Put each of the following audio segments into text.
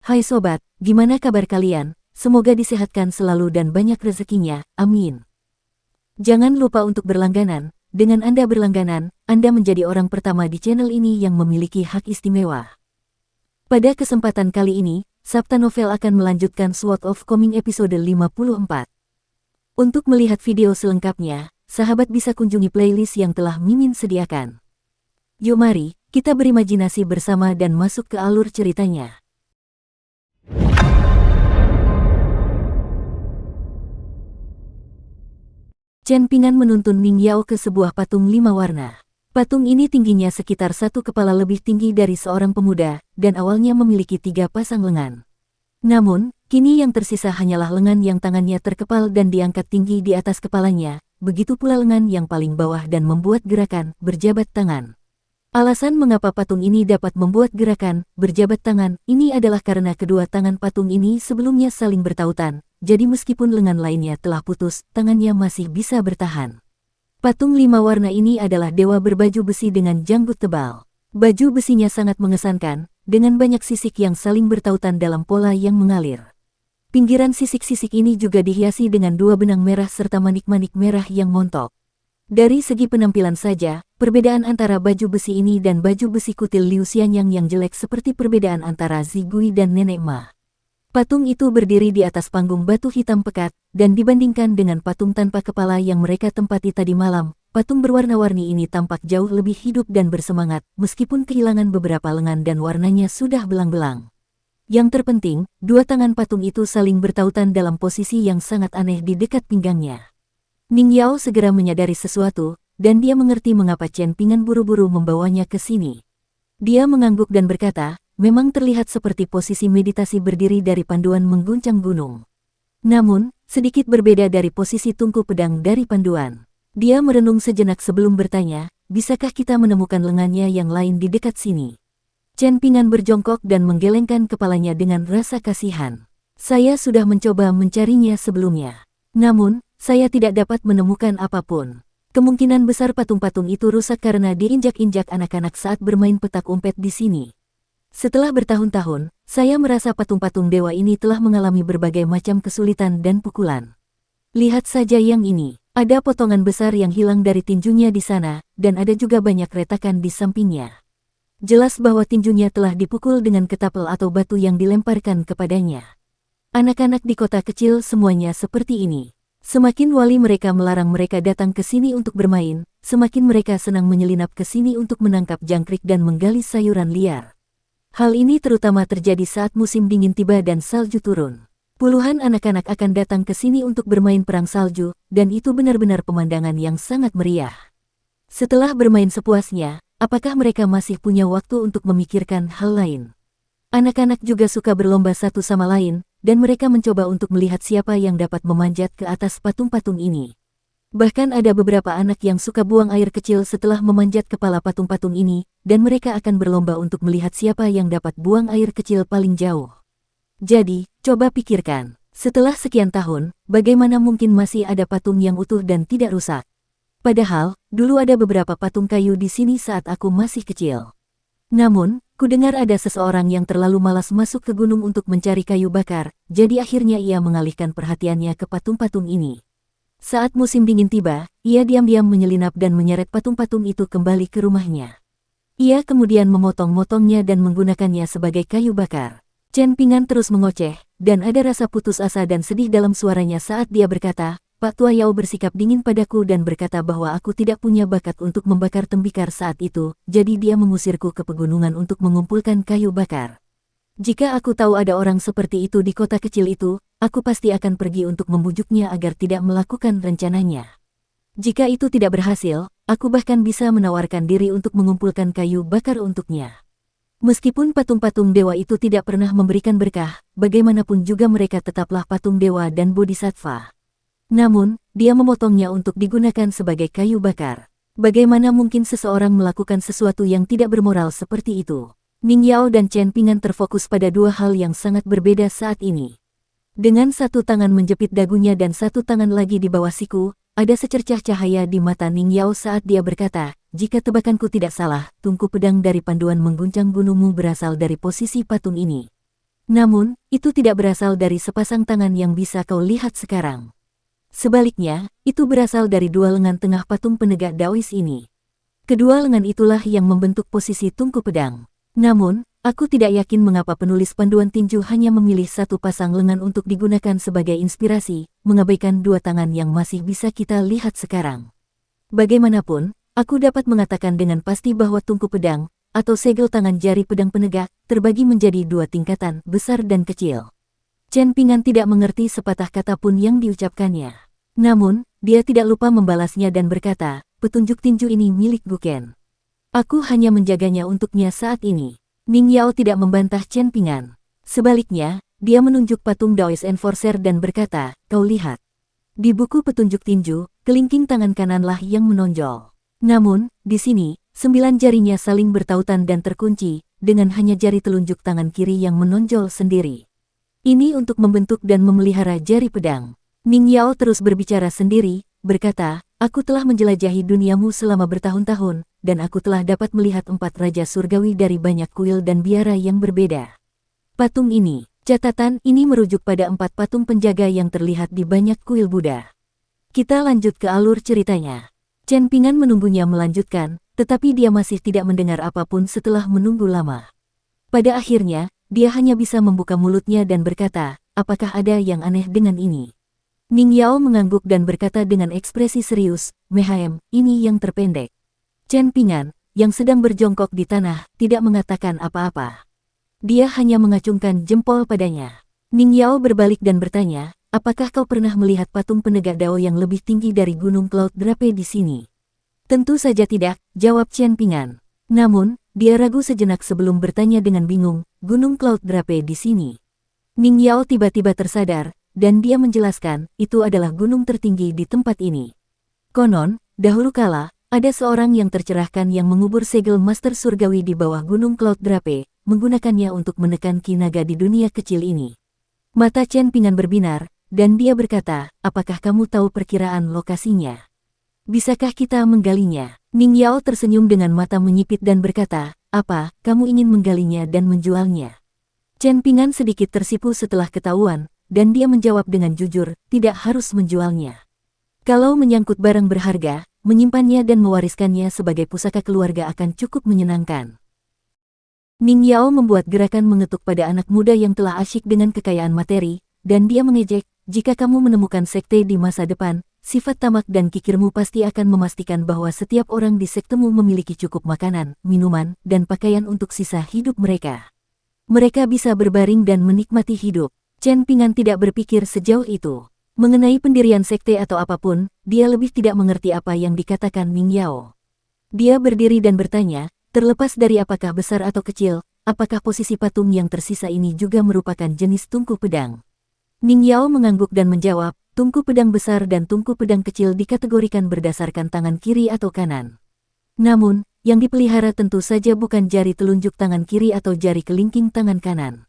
Hai sobat, gimana kabar kalian? Semoga disehatkan selalu dan banyak rezekinya, amin. Jangan lupa untuk berlangganan. Dengan Anda berlangganan, Anda menjadi orang pertama di channel ini yang memiliki hak istimewa. Pada kesempatan kali ini, Sabta Novel akan melanjutkan Sword of Coming episode 54. Untuk melihat video selengkapnya, sahabat bisa kunjungi playlist yang telah Mimin sediakan. Yuk mari, kita berimajinasi bersama dan masuk ke alur ceritanya. Chen Ping'an menuntun Ming Yao ke sebuah patung 5 warna. Patung ini tingginya sekitar 1 kepala lebih tinggi dari seorang pemuda, dan awalnya memiliki 3 pasang lengan. Namun, kini yang tersisa hanyalah lengan yang tangannya terkepal dan diangkat tinggi di atas kepalanya, begitu pula lengan yang paling bawah dan membuat gerakan berjabat tangan. Alasan mengapa patung ini dapat membuat gerakan berjabat tangan ini adalah karena kedua tangan patung ini sebelumnya saling bertautan, jadi meskipun lengan lainnya telah putus, tangannya masih bisa bertahan. Patung 5 warna ini adalah dewa berbaju besi dengan janggut tebal. Baju besinya sangat mengesankan, dengan banyak sisik yang saling bertautan dalam pola yang mengalir. Pinggiran sisik-sisik ini juga dihiasi dengan 2 benang merah serta manik-manik merah yang montok. Dari segi penampilan saja, perbedaan antara baju besi ini dan baju besi kutil Liu Xianyang yang jelek seperti perbedaan antara Zigui dan Nenek Ma. Patung itu berdiri di atas panggung batu hitam pekat, dan dibandingkan dengan patung tanpa kepala yang mereka tempati tadi malam, patung berwarna-warni ini tampak jauh lebih hidup dan bersemangat, meskipun kehilangan beberapa lengan dan warnanya sudah belang-belang. Yang terpenting, 2 tangan patung itu saling bertautan dalam posisi yang sangat aneh di dekat pinggangnya. Ming Yao segera menyadari sesuatu, dan dia mengerti mengapa Chen Ping'an buru-buru membawanya ke sini. Dia mengangguk dan berkata, memang terlihat seperti posisi meditasi berdiri dari panduan mengguncang gunung. Namun, sedikit berbeda dari posisi tungku pedang dari panduan. Dia merenung sejenak sebelum bertanya, bisakah kita menemukan lengannya yang lain di dekat sini? Chen Ping'an berjongkok dan menggelengkan kepalanya dengan rasa kasihan. Saya sudah mencoba mencarinya sebelumnya. Namun, saya tidak dapat menemukan apapun. Kemungkinan besar patung-patung itu rusak karena diinjak-injak anak-anak saat bermain petak umpet di sini. Setelah bertahun-tahun, saya merasa patung-patung dewa ini telah mengalami berbagai macam kesulitan dan pukulan. Lihat saja yang ini, ada potongan besar yang hilang dari tinjunya di sana, dan ada juga banyak retakan di sampingnya. Jelas bahwa tinjunya telah dipukul dengan ketapel atau batu yang dilemparkan kepadanya. Anak-anak di kota kecil semuanya seperti ini. Semakin wali mereka melarang mereka datang ke sini untuk bermain, semakin mereka senang menyelinap ke sini untuk menangkap jangkrik dan menggali sayuran liar. Hal ini terutama terjadi saat musim dingin tiba dan salju turun. Puluhan anak-anak akan datang ke sini untuk bermain perang salju, dan itu benar-benar pemandangan yang sangat meriah. Setelah bermain sepuasnya, apakah mereka masih punya waktu untuk memikirkan hal lain? Anak-anak juga suka berlomba satu sama lain, dan mereka mencoba untuk melihat siapa yang dapat memanjat ke atas patung-patung ini. Bahkan ada beberapa anak yang suka buang air kecil setelah memanjat kepala patung-patung ini, dan mereka akan berlomba untuk melihat siapa yang dapat buang air kecil paling jauh. Jadi, coba pikirkan, setelah sekian tahun, bagaimana mungkin masih ada patung yang utuh dan tidak rusak? Padahal, dulu ada beberapa patung kayu di sini saat aku masih kecil. Namun, kudengar ada seseorang yang terlalu malas masuk ke gunung untuk mencari kayu bakar, jadi akhirnya ia mengalihkan perhatiannya ke patung-patung ini. Saat musim dingin tiba, ia diam-diam menyelinap dan menyeret patung-patung itu kembali ke rumahnya. Ia kemudian memotong-motongnya dan menggunakannya sebagai kayu bakar. Chen Ping'an terus mengoceh, dan ada rasa putus asa dan sedih dalam suaranya saat dia berkata, Pak Tua Yao bersikap dingin padaku dan berkata bahwa aku tidak punya bakat untuk membakar tembikar saat itu, jadi dia mengusirku ke pegunungan untuk mengumpulkan kayu bakar. Jika aku tahu ada orang seperti itu di kota kecil itu, aku pasti akan pergi untuk membujuknya agar tidak melakukan rencananya. Jika itu tidak berhasil, aku bahkan bisa menawarkan diri untuk mengumpulkan kayu bakar untuknya. Meskipun patung-patung dewa itu tidak pernah memberikan berkah, bagaimanapun juga mereka tetaplah patung dewa dan bodhisattva. Namun, dia memotongnya untuk digunakan sebagai kayu bakar. Bagaimana mungkin seseorang melakukan sesuatu yang tidak bermoral seperti itu? Ming Yao dan Chen Ping'an terfokus pada 2 hal yang sangat berbeda saat ini. Dengan satu tangan menjepit dagunya dan satu tangan lagi di bawah siku, ada secercah cahaya di mata Ming Yao saat dia berkata, jika tebakanku tidak salah, tungku pedang dari panduan mengguncang gunungmu berasal dari posisi patung ini. Namun, itu tidak berasal dari sepasang tangan yang bisa kau lihat sekarang. Sebaliknya, itu berasal dari dua lengan tengah patung penegak Daois ini. Kedua lengan itulah yang membentuk posisi tungku pedang. Namun, aku tidak yakin mengapa penulis panduan tinju hanya memilih satu pasang lengan untuk digunakan sebagai inspirasi, mengabaikan dua tangan yang masih bisa kita lihat sekarang. Bagaimanapun, aku dapat mengatakan dengan pasti bahwa tungku pedang, atau segel tangan jari pedang penegak, terbagi menjadi dua tingkatan, besar dan kecil. Chen Pingan tidak mengerti sepatah kata pun yang diucapkannya. Namun, dia tidak lupa membalasnya dan berkata, petunjuk tinju ini milik Guken. Aku hanya menjaganya untuknya saat ini. Ning Yao tidak membantah Chen Pingan. Sebaliknya, dia menunjuk patung Daoist Enforcer dan berkata, kau lihat. Di buku petunjuk tinju, kelingking tangan kananlah yang menonjol. Namun, di sini, 9 jarinya saling bertautan dan terkunci, dengan hanya jari telunjuk tangan kiri yang menonjol sendiri. Ini untuk membentuk dan memelihara jari pedang. Ning Yao terus berbicara sendiri, berkata, aku telah menjelajahi duniamu selama bertahun-tahun, dan aku telah dapat melihat 4 raja surgawi dari banyak kuil dan biara yang berbeda. Patung ini, catatan ini merujuk pada 4 patung penjaga yang terlihat di banyak kuil Buddha. Kita lanjut ke alur ceritanya. Chen Pingan menunggunya melanjutkan, tetapi dia masih tidak mendengar apapun setelah menunggu lama. Pada akhirnya, dia hanya bisa membuka mulutnya dan berkata, apakah ada yang aneh dengan ini? Ning Yao mengangguk dan berkata dengan ekspresi serius, Mehaem, ini yang terpendek. Chen Pingan, yang sedang berjongkok di tanah, tidak mengatakan apa-apa. Dia hanya mengacungkan jempol padanya. Ning Yao berbalik dan bertanya, apakah kau pernah melihat patung penegak Dao yang lebih tinggi dari Gunung Cloud Drape di sini? Tentu saja tidak, jawab Chen Pingan. Namun, dia ragu sejenak sebelum bertanya dengan bingung, Gunung Cloud Drape di sini. Ning Yao tiba-tiba tersadar, dan dia menjelaskan, itu adalah gunung tertinggi di tempat ini. Konon, dahulu kala, ada seorang yang tercerahkan yang mengubur segel Master Surgawi di bawah Gunung Cloud Drape, menggunakannya untuk menekan ki naga di dunia kecil ini. Mata Chen Pingan berbinar, dan dia berkata, apakah kamu tahu perkiraan lokasinya? Bisakah kita menggalinya? Ning Yao tersenyum dengan mata menyipit dan berkata, apa, kamu ingin menggalinya dan menjualnya? Chen Pingan sedikit tersipu setelah ketahuan, dan dia menjawab dengan jujur, tidak harus menjualnya. Kalau menyangkut barang berharga, menyimpannya dan mewariskannya sebagai pusaka keluarga akan cukup menyenangkan. Ning Yao membuat gerakan mengetuk pada anak muda yang telah asyik dengan kekayaan materi, dan dia mengejek, jika kamu menemukan sekte di masa depan, sifat tamak dan kikirmu pasti akan memastikan bahwa setiap orang di sektemu memiliki cukup makanan, minuman, dan pakaian untuk sisa hidup mereka. Mereka bisa berbaring dan menikmati hidup. Chen Pingan tidak berpikir sejauh itu. Mengenai pendirian sekte atau apapun, dia lebih tidak mengerti apa yang dikatakan Ning Yao. Dia berdiri dan bertanya, terlepas dari apakah besar atau kecil, apakah posisi patung yang tersisa ini juga merupakan jenis tungku pedang? Ning Yao mengangguk dan menjawab, tungku pedang besar dan tungku pedang kecil dikategorikan berdasarkan tangan kiri atau kanan. Namun, yang dipelihara tentu saja bukan jari telunjuk tangan kiri atau jari kelingking tangan kanan.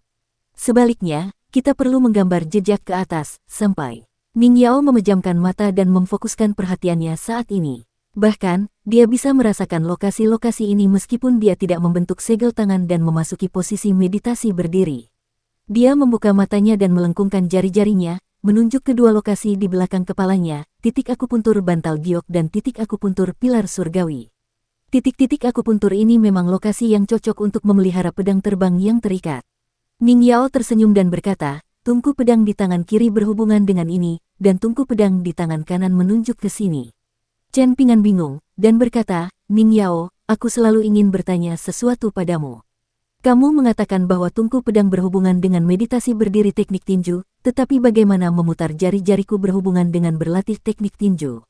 Sebaliknya, kita perlu menggambar jejak ke atas, sampai. Ning Yao memejamkan mata dan memfokuskan perhatiannya saat ini. Bahkan, dia bisa merasakan lokasi-lokasi ini meskipun dia tidak membentuk segel tangan dan memasuki posisi meditasi berdiri. Dia membuka matanya dan melengkungkan jari-jarinya, menunjuk kedua lokasi di belakang kepalanya, titik akupuntur bantal giok dan titik akupuntur pilar surgawi. Titik-titik akupuntur ini memang lokasi yang cocok untuk memelihara pedang terbang yang terikat. Ning Yao tersenyum dan berkata, tungku pedang di tangan kiri berhubungan dengan ini, dan tungku pedang di tangan kanan menunjuk ke sini. Chen Pingan bingung, dan berkata, Ning Yao, aku selalu ingin bertanya sesuatu padamu. Kamu mengatakan bahwa tungku pedang berhubungan dengan meditasi berdiri teknik tinju, tetapi bagaimana memutar jari-jariku berhubungan dengan berlatih teknik tinju?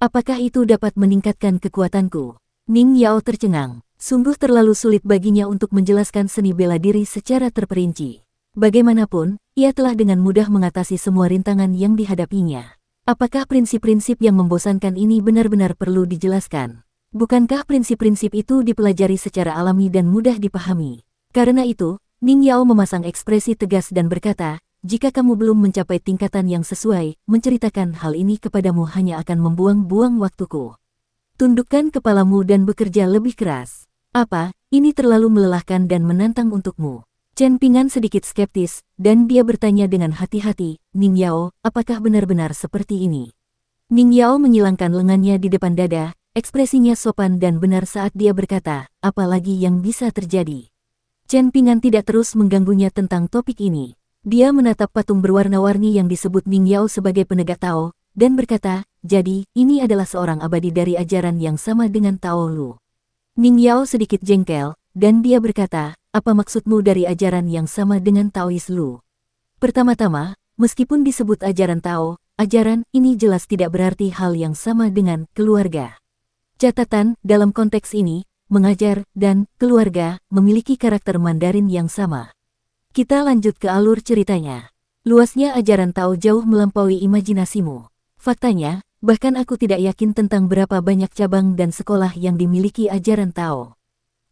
Apakah itu dapat meningkatkan kekuatanku? Ning Yao tercengang. Sungguh terlalu sulit baginya untuk menjelaskan seni bela diri secara terperinci. Bagaimanapun, ia telah dengan mudah mengatasi semua rintangan yang dihadapinya. Apakah prinsip-prinsip yang membosankan ini benar-benar perlu dijelaskan? Bukankah prinsip-prinsip itu dipelajari secara alami dan mudah dipahami? Karena itu, Ning Yao memasang ekspresi tegas dan berkata, jika kamu belum mencapai tingkatan yang sesuai, menceritakan hal ini kepadamu hanya akan membuang-buang waktuku. Tundukkan kepalamu dan bekerja lebih keras. Apa, ini terlalu melelahkan dan menantang untukmu? Chen Pingan sedikit skeptis, dan dia bertanya dengan hati-hati, Ning Yao, apakah benar-benar seperti ini? Ning Yao menyilangkan lengannya di depan dada, ekspresinya sopan dan benar saat dia berkata, apalagi yang bisa terjadi. Chen Pingan tidak terus mengganggunya tentang topik ini. Dia menatap patung berwarna-warni yang disebut Ning Yao sebagai penegak Tao, dan berkata, jadi, ini adalah seorang abadi dari ajaran yang sama dengan Tao Lu. Ning Yao sedikit jengkel, dan dia berkata, apa maksudmu dari ajaran yang sama dengan Taois Lu? Pertama-tama, meskipun disebut ajaran Tao, ajaran ini jelas tidak berarti hal yang sama dengan keluarga. Catatan, dalam konteks ini, mengajar dan keluarga memiliki karakter Mandarin yang sama. Kita lanjut ke alur ceritanya. Luasnya ajaran Tao jauh melampaui imajinasimu. Faktanya, bahkan aku tidak yakin tentang berapa banyak cabang dan sekolah yang dimiliki ajaran Tao.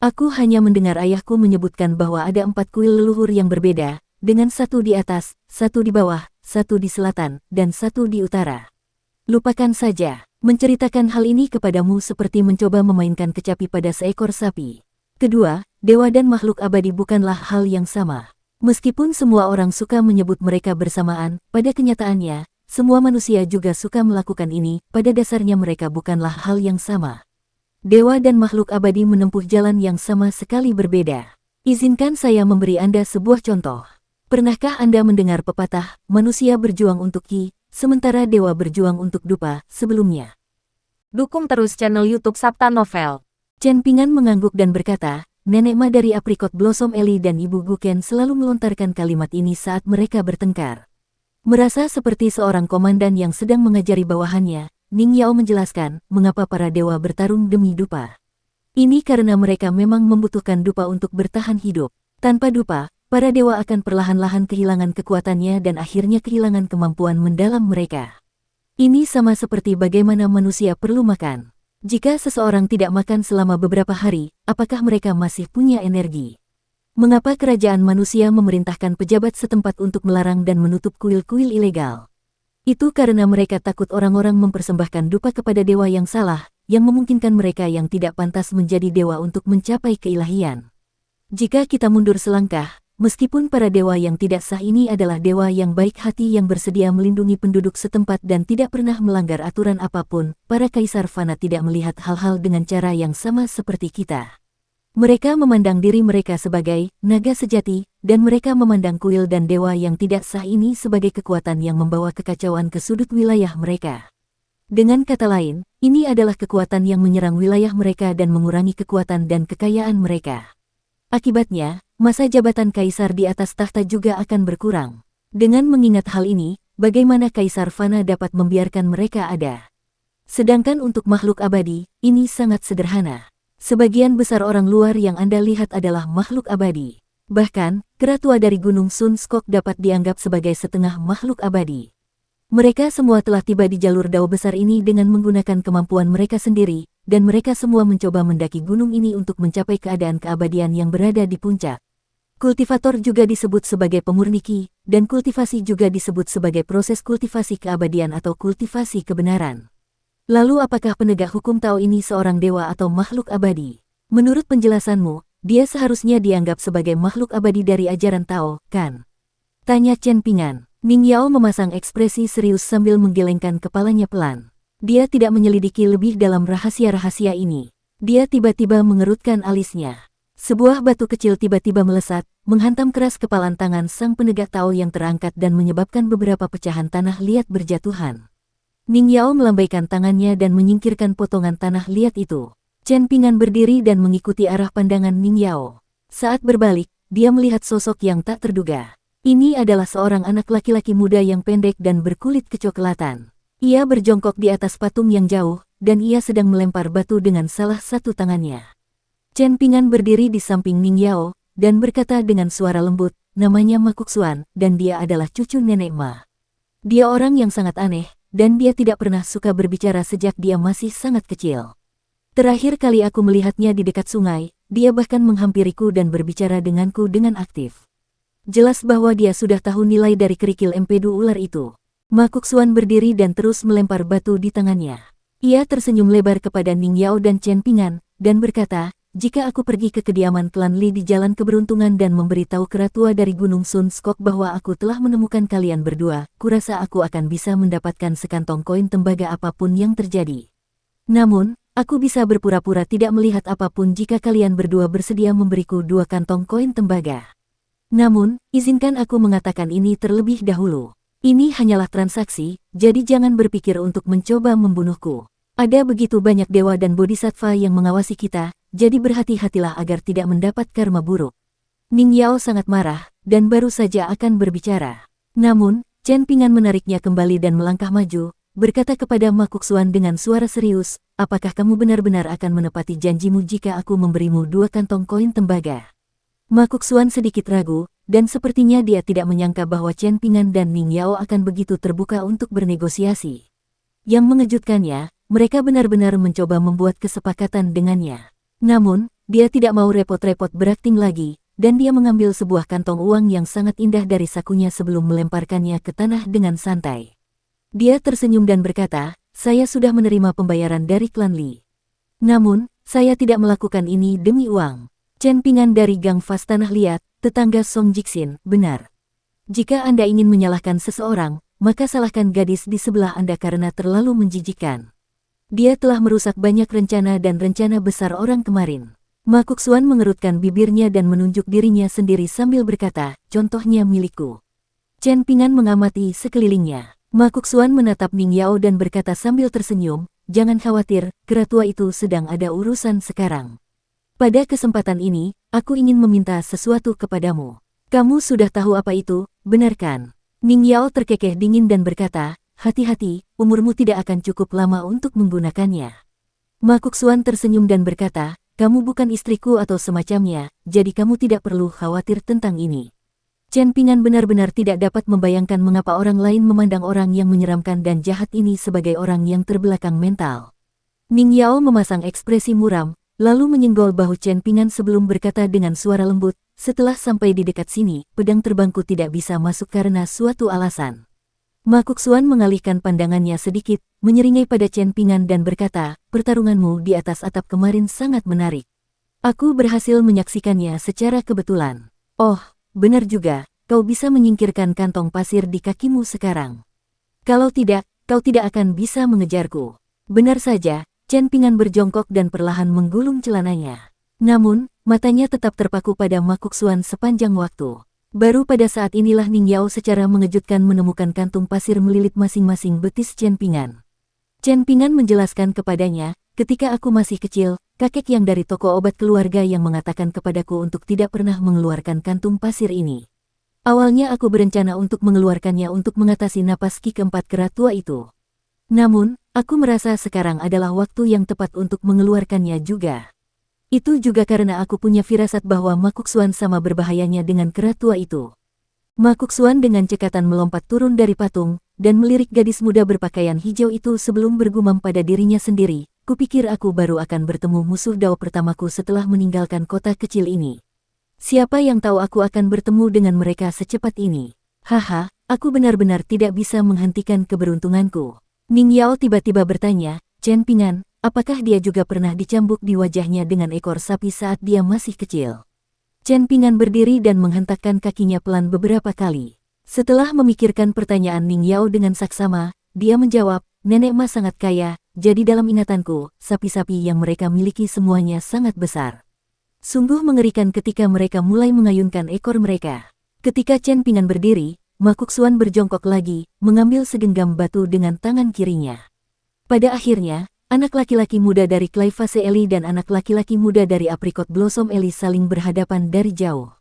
Aku hanya mendengar ayahku menyebutkan bahwa ada 4 kuil leluhur yang berbeda, dengan satu di atas, satu di bawah, satu di selatan, dan satu di utara. Lupakan saja, menceritakan hal ini kepadamu seperti mencoba memainkan kecapi pada seekor sapi. Kedua, dewa dan makhluk abadi bukanlah hal yang sama. Meskipun semua orang suka menyebut mereka bersamaan, pada kenyataannya, semua manusia juga suka melakukan ini, pada dasarnya mereka bukanlah hal yang sama. Dewa dan makhluk abadi menempuh jalan yang sama sekali berbeda. Izinkan saya memberi Anda sebuah contoh. Pernahkah Anda mendengar pepatah, manusia berjuang untuk Ki, sementara dewa berjuang untuk dupa, sebelumnya? Dukung terus channel YouTube Sabta Novel. Chen Pingan mengangguk dan berkata, Nenek Ma dari Apricot Blossom Ellie dan Ibu Guken selalu melontarkan kalimat ini saat mereka bertengkar. Merasa seperti seorang komandan yang sedang mengajari bawahannya, Ning Yao menjelaskan mengapa para dewa bertarung demi dupa. Ini karena mereka memang membutuhkan dupa untuk bertahan hidup. Tanpa dupa, para dewa akan perlahan-lahan kehilangan kekuatannya dan akhirnya kehilangan kemampuan mendalam mereka. Ini sama seperti bagaimana manusia perlu makan. Jika seseorang tidak makan selama beberapa hari, apakah mereka masih punya energi? Mengapa kerajaan manusia memerintahkan pejabat setempat untuk melarang dan menutup kuil-kuil ilegal? Itu karena mereka takut orang-orang mempersembahkan dupa kepada dewa yang salah, yang memungkinkan mereka yang tidak pantas menjadi dewa untuk mencapai keilahian. Jika kita mundur selangkah, meskipun para dewa yang tidak sah ini adalah dewa yang baik hati yang bersedia melindungi penduduk setempat dan tidak pernah melanggar aturan apapun, para kaisar fana tidak melihat hal-hal dengan cara yang sama seperti kita. Mereka memandang diri mereka sebagai naga sejati, dan mereka memandang kuil dan dewa yang tidak sah ini sebagai kekuatan yang membawa kekacauan ke sudut wilayah mereka. Dengan kata lain, ini adalah kekuatan yang menyerang wilayah mereka dan mengurangi kekuatan dan kekayaan mereka. Akibatnya, masa jabatan kaisar di atas tahta juga akan berkurang. Dengan mengingat hal ini, bagaimana kaisar fana dapat membiarkan mereka ada? Sedangkan untuk makhluk abadi, ini sangat sederhana. Sebagian besar orang luar yang Anda lihat adalah makhluk abadi. Bahkan, kera tua dari Gunung Sun Skok dapat dianggap sebagai setengah makhluk abadi. Mereka semua telah tiba di jalur dao besar ini dengan menggunakan kemampuan mereka sendiri, dan mereka semua mencoba mendaki gunung ini untuk mencapai keadaan keabadian yang berada di puncak. Kultivator juga disebut sebagai pemurni Ki, dan kultivasi juga disebut sebagai proses kultivasi keabadian atau kultivasi kebenaran. Lalu apakah penegak hukum Tao ini seorang dewa atau makhluk abadi? Menurut penjelasanmu, dia seharusnya dianggap sebagai makhluk abadi dari ajaran Tao, kan? Tanya Chen Pingan. Ning Yao memasang ekspresi serius sambil menggelengkan kepalanya pelan. Dia tidak menyelidiki lebih dalam rahasia-rahasia ini. Dia tiba-tiba mengerutkan alisnya. Sebuah batu kecil tiba-tiba melesat, menghantam keras kepalan tangan sang penegak Tao yang terangkat dan menyebabkan beberapa pecahan tanah liat berjatuhan. Ning Yao melambaikan tangannya dan menyingkirkan potongan tanah liat itu. Chen Pingan berdiri dan mengikuti arah pandangan Ning Yao. Saat berbalik, dia melihat sosok yang tak terduga. Ini adalah seorang anak laki-laki muda yang pendek dan berkulit kecoklatan. Ia berjongkok di atas patung yang jauh, dan ia sedang melempar batu dengan salah satu tangannya. Chen Pingan berdiri di samping Ning Yao, dan berkata dengan suara lembut, namanya Ma Kuxuan, dan dia adalah cucu Nenek Ma. Dia orang yang sangat aneh, dan dia tidak pernah suka berbicara sejak dia masih sangat kecil. Terakhir kali aku melihatnya di dekat sungai, dia bahkan menghampiriku dan berbicara denganku dengan aktif. Jelas bahwa dia sudah tahu nilai dari kerikil empedu ular itu. Ma Kuxuan berdiri dan terus melempar batu di tangannya. Ia tersenyum lebar kepada Ning Yao dan Chen Pingan, dan berkata, jika aku pergi ke kediaman klan Li di Jalan Keberuntungan dan memberitahu keratua dari Gunung Sun Skok bahwa aku telah menemukan kalian berdua, kurasa aku akan bisa mendapatkan sekantong koin tembaga apapun yang terjadi. Namun, aku bisa berpura-pura tidak melihat apapun jika kalian berdua bersedia memberiku 2 kantong koin tembaga. Namun, izinkan aku mengatakan ini terlebih dahulu. Ini hanyalah transaksi, jadi jangan berpikir untuk mencoba membunuhku. Ada begitu banyak dewa dan bodhisattva yang mengawasi kita, jadi berhati-hatilah agar tidak mendapat karma buruk. Ning Yao sangat marah, dan baru saja akan berbicara. Namun, Chen Pingan menariknya kembali dan melangkah maju, berkata kepada Ma Kongquan dengan suara serius, apakah kamu benar-benar akan menepati janjimu jika aku memberimu 2 kantong koin tembaga? Ma Kongquan sedikit ragu, dan sepertinya dia tidak menyangka bahwa Chen Pingan dan Ning Yao akan begitu terbuka untuk bernegosiasi. Yang mengejutkannya, mereka benar-benar mencoba membuat kesepakatan dengannya. Namun, dia tidak mau repot-repot berakting lagi, dan dia mengambil sebuah kantong uang yang sangat indah dari sakunya sebelum melemparkannya ke tanah dengan santai. Dia tersenyum dan berkata, saya sudah menerima pembayaran dari klan Li. Namun, saya tidak melakukan ini demi uang. Chen Pingan dari Gang Fas Tanah Liat, tetangga Song Jixin, benar. Jika Anda ingin menyalahkan seseorang, maka salahkan gadis di sebelah Anda karena terlalu menjijikkan. Dia telah merusak banyak rencana dan rencana besar orang kemarin. Ma Kongquan mengerutkan bibirnya dan menunjuk dirinya sendiri sambil berkata, contohnya milikku. Chen Pingan mengamati sekelilingnya. Ma Kongquan menatap Ning Yao dan berkata sambil tersenyum, jangan khawatir, keratua itu sedang ada urusan sekarang. Pada kesempatan ini, aku ingin meminta sesuatu kepadamu. Kamu sudah tahu apa itu, benar kan? Ning Yao terkekeh dingin dan berkata, hati-hati, umurmu tidak akan cukup lama untuk menggunakannya. Ma Kongquan tersenyum dan berkata, kamu bukan istriku atau semacamnya, jadi kamu tidak perlu khawatir tentang ini. Chen Pingan benar-benar tidak dapat membayangkan mengapa orang lain memandang orang yang menyeramkan dan jahat ini sebagai orang yang terbelakang mental. Ning Yao memasang ekspresi muram, lalu menyenggol bahu Chen Pingan sebelum berkata dengan suara lembut, setelah sampai di dekat sini, pedang terbangku tidak bisa masuk karena suatu alasan. Ma Kongquan mengalihkan pandangannya sedikit, menyeringai pada Chen Pingan dan berkata, pertarunganmu di atas atap kemarin sangat menarik. Aku berhasil menyaksikannya secara kebetulan. Oh, benar juga, kau bisa menyingkirkan kantong pasir di kakimu sekarang. Kalau tidak, kau tidak akan bisa mengejarku. Benar saja, Chen Pingan berjongkok dan perlahan menggulung celananya. Namun, matanya tetap terpaku pada Ma Kongquan sepanjang waktu. Baru pada saat inilah Ning Yao secara mengejutkan menemukan kantung pasir melilit masing-masing betis Chen Pingan. Chen Pingan menjelaskan kepadanya, ketika aku masih kecil, kakek yang dari toko obat keluarga yang mengatakan kepadaku untuk tidak pernah mengeluarkan kantung pasir ini. Awalnya aku berencana untuk mengeluarkannya untuk mengatasi napas ki keempat keratua itu. Namun, aku merasa sekarang adalah waktu yang tepat untuk mengeluarkannya juga. Itu juga karena aku punya firasat bahwa Ma Kongquan sama berbahayanya dengan keratua itu. Ma Kongquan dengan cekatan melompat turun dari patung, dan melirik gadis muda berpakaian hijau itu sebelum bergumam pada dirinya sendiri, kupikir aku baru akan bertemu musuh Dao pertamaku setelah meninggalkan kota kecil ini. Siapa yang tahu aku akan bertemu dengan mereka secepat ini? Haha, aku benar-benar tidak bisa menghentikan keberuntunganku. Ning Yao tiba-tiba bertanya, Chen Pingan, apakah dia juga pernah dicambuk di wajahnya dengan ekor sapi saat dia masih kecil? Chen Pingan berdiri dan menghentakkan kakinya pelan beberapa kali. Setelah memikirkan pertanyaan Ning Yao dengan saksama, dia menjawab, nenek Ma sangat kaya, jadi dalam ingatanku, sapi-sapi yang mereka miliki semuanya sangat besar. Sungguh mengerikan ketika mereka mulai mengayunkan ekor mereka. Ketika Chen Pingan berdiri, Ma Kongquan berjongkok lagi, mengambil segenggam batu dengan tangan kirinya. Pada akhirnya, anak laki-laki muda dari Clay Vase Eli dan anak laki-laki muda dari Apricot Blossom Eli saling berhadapan dari jauh.